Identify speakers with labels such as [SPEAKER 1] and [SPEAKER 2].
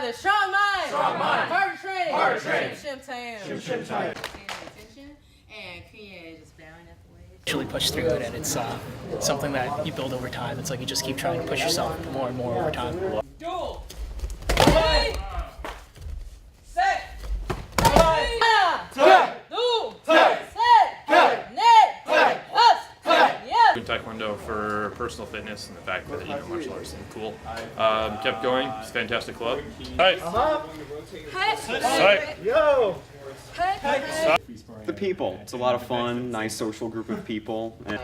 [SPEAKER 1] together. Strong mind.
[SPEAKER 2] Strong mind.
[SPEAKER 1] Harder training.
[SPEAKER 2] Harder training.
[SPEAKER 1] Shim Tam.
[SPEAKER 2] Shim Tam.
[SPEAKER 1] Attention. And Kenya just bowing at the waist.
[SPEAKER 3] Actually push through it, and it's something that you build over time. It's like you just keep trying to push yourself more and more over time.
[SPEAKER 1] Duel. Ready. Set. Ready. Duel. Set. Net. Us. Yes.
[SPEAKER 4] Doing Taekwondo for personal fitness and the fact that martial arts is cool. Kept going. It's a fantastic club. Hi. Hi.
[SPEAKER 5] Yo! The people. It's a lot of fun, nice social group of people. And